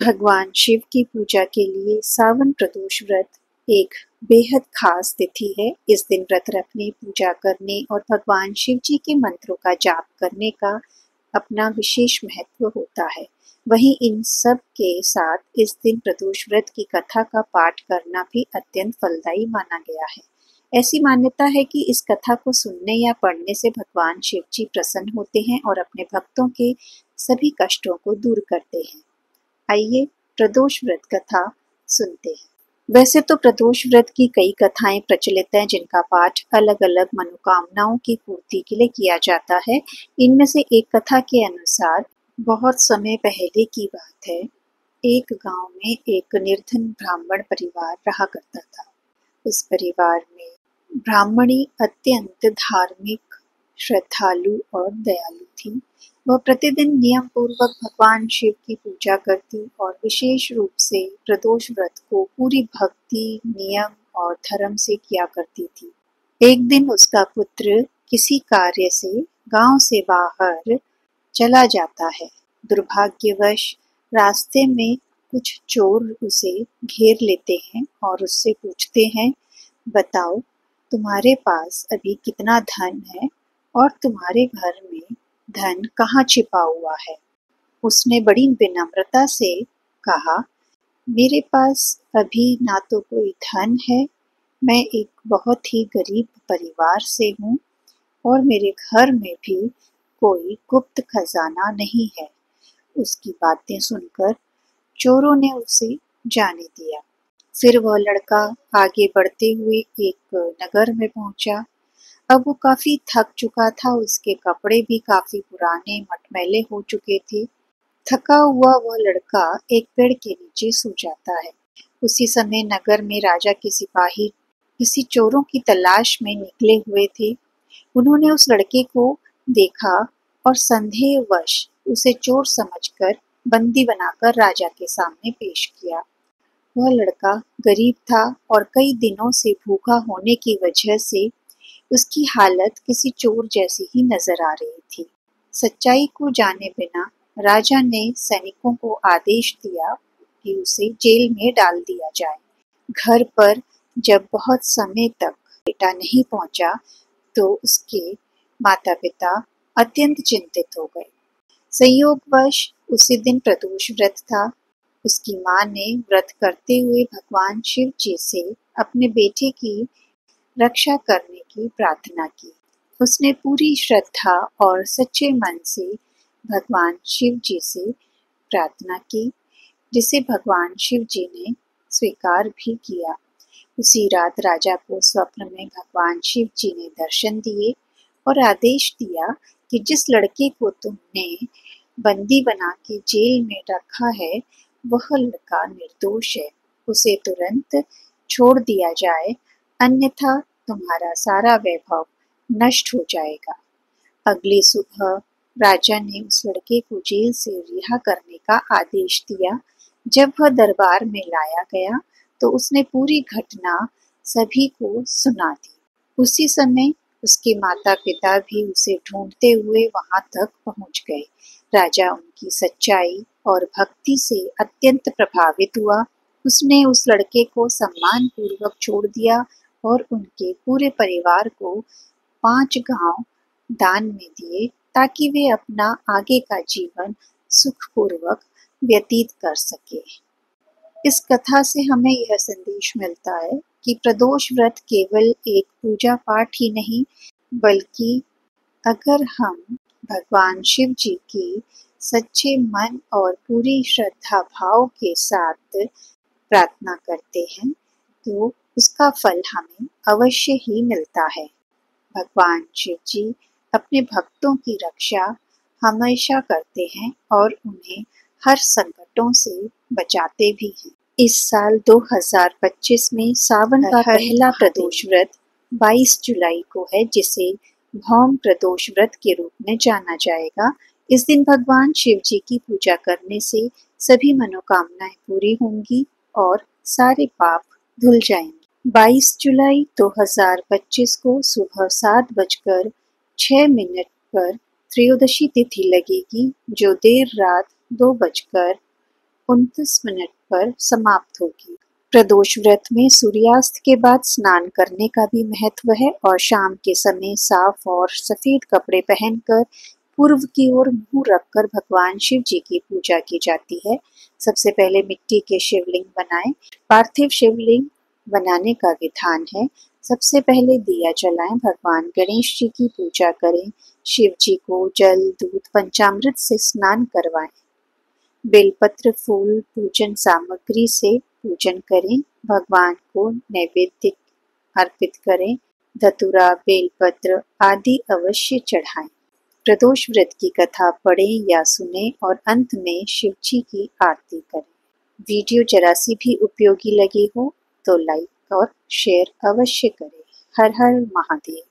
भगवान शिव की पूजा के लिए सावन प्रदोष व्रत एक बेहद खास तिथि है। इस दिन व्रत रखने, पूजा करने और भगवान शिव जी के मंत्रों का जाप करने का अपना विशेष महत्व होता है। वहीं इन सब के साथ इस दिन प्रदोष व्रत की कथा का पाठ करना भी अत्यंत फलदायी माना गया है। ऐसी मान्यता है कि इस कथा को सुनने या पढ़ने से भगवान शिव जी प्रसन्न होते हैं और अपने भक्तों के सभी कष्टों को दूर करते हैं। आइए प्रदोष व्रत कथा सुनते हैं। वैसे तो प्रदोष व्रत की कई कथाएं प्रचलित हैं जिनका पाठ अलग अलग मनोकामनाओं की पूर्ति के लिए किया जाता है। इनमें से एक कथा के अनुसार बहुत समय पहले की बात है, एक गांव में एक निर्धन ब्राह्मण परिवार रहा करता था। उस परिवार में ब्राह्मणी अत्यंत धार्मिक, श्रद्धालु और दयालु थी। वह प्रतिदिन नियम पूर्वक भगवान शिव की पूजा करती और विशेष रूप से प्रदोष व्रत को पूरी भक्ति, नियम और धर्म से किया करती थी। एक दिन उसका पुत्र किसी कार्य से गांव से बाहर चला जाता है। दुर्भाग्यवश रास्ते में कुछ चोर उसे घेर लेते हैं और उससे पूछते हैं, बताओ तुम्हारे पास अभी कितना धन है और तुम्हारे घर में धन कहाँ छिपा हुआ है। उसने बड़ी विनम्रता से कहा, मेरे पास अभी ना तो कोई धन है, मैं एक बहुत ही गरीब परिवार से हूँ और मेरे घर में भी कोई गुप्त खजाना नहीं है। उसकी बातें सुनकर चोरों ने उसे जाने दिया। फिर वह लड़का आगे बढ़ते हुए एक नगर में पहुंचा। अब वो काफी थक चुका था, उसके कपड़े भी काफी पुराने मटमैले हो चुके थे। थका हुआ वह लड़का एक पेड़ के नीचे सो जाता है। उसी समय नगर में राजा के सिपाही किसी चोरों की तलाश में निकले हुए थे। उन्होंने उस लड़के को देखा और संदेहवश उसे चोर समझकर बंदी बनाकर राजा के सामने पेश किया। वह लड़का गरीब था और कई दिनों से भूखा होने की वजह से उसकी हालत किसी चोर जैसी ही नजर आ रही थी। सच्चाई को जाने बिना राजा ने सैनिकों को आदेश दिया कि उसे जेल में डाल दिया जाए। घर पर जब बहुत समय तक बेटा नहीं पहुंचा तो उसके माता पिता अत्यंत चिंतित हो गए। संयोगवश उसी दिन प्रदोष व्रत था। उसकी माँ ने व्रत करते हुए भगवान शिव जी से अपने बेटे की रक्षा करने की प्रार्थना की। उसने पूरी श्रद्धा और सच्चे मन से भगवान शिव जी से प्रार्थना की, जिसे भगवान शिव जी ने स्वीकार भी किया। उसी रात राजा को स्वप्न में भगवान शिव जी ने दर्शन दिए और आदेश दिया कि जिस लड़के को तुमने बंदी बना के जेल में रखा है वह लड़का निर्दोष है, उसे तुरंत छोड़ दिया जाए, अन्यथा तुम्हारा सारा वैभव नष्ट हो जाएगा। अगली सुबह राजा ने उस लड़के को जेल से रिहा करने का आदेश दिया। जब वह दरबार में लाया गया तो उसने पूरी घटना सभी को सुना दी। उसी समय उसके माता पिता भी उसे ढूंढते हुए वहां तक पहुंच गए। राजा उनकी सच्चाई और भक्ति से अत्यंत प्रभावित हुआ। उसने उस लड़के को सम्मान पूर्वक छोड़ दिया और उनके पूरे परिवार को 5 गांव दान में दिए ताकि वे अपना आगे का जीवन सुखपूर्वक व्यतीत कर सके। इस कथा से हमें यह संदेश मिलता है कि प्रदोष व्रत केवल एक पूजा पाठ ही नहीं, बल्कि अगर हम भगवान शिव जी की सच्चे मन और पूरी श्रद्धा भाव के साथ प्रार्थना करते हैं तो उसका फल हमें अवश्य ही मिलता है। भगवान शिव जी अपने भक्तों की रक्षा हमेशा करते हैं और उन्हें हर संकटों से बचाते भी हैं। इस साल 2025 में सावन का पहला प्रदोष व्रत 22 जुलाई को है, जिसे भौम प्रदोष व्रत के रूप में जाना जाएगा। इस दिन भगवान शिव जी की पूजा करने से सभी मनोकामनाएं पूरी होंगी और सारे पाप धुल जाएंगे। 22 जुलाई 2025 को सुबह 7:06 पर त्रयोदशी तिथि लगेगी, जो देर रात 2:48 29 मिनट पर समाप्त होगी। प्रदोष व्रत में सूर्यास्त के बाद स्नान करने का भी महत्व है और शाम के समय साफ और सफेद कपड़े पहनकर पूर्व की ओर मुंह रखकर भगवान शिव जी की पूजा की जाती है। सबसे पहले मिट्टी के शिवलिंग बनाएं। पार्थिव शिवलिंग बनाने का विधान है, सबसे पहले दिया जलाएं, भगवान गणेश जी की पूजा करें, शिव जी को जल, दूध, पंचामृत से स्नान करवाएं, बेलपत्र, फूल, पूजन सामग्री से पूजन करें, भगवान को नैवेद्य अर्पित करें, धतूरा, बेलपत्र आदि अवश्य चढ़ाएं। प्रदोष व्रत की कथा पढ़ें या सुने और अंत में शिव जी की आरती करें। वीडियो जरा सी भी उपयोगी लगी हो तो लाइक और शेयर अवश्य करें। हर हर महादेव।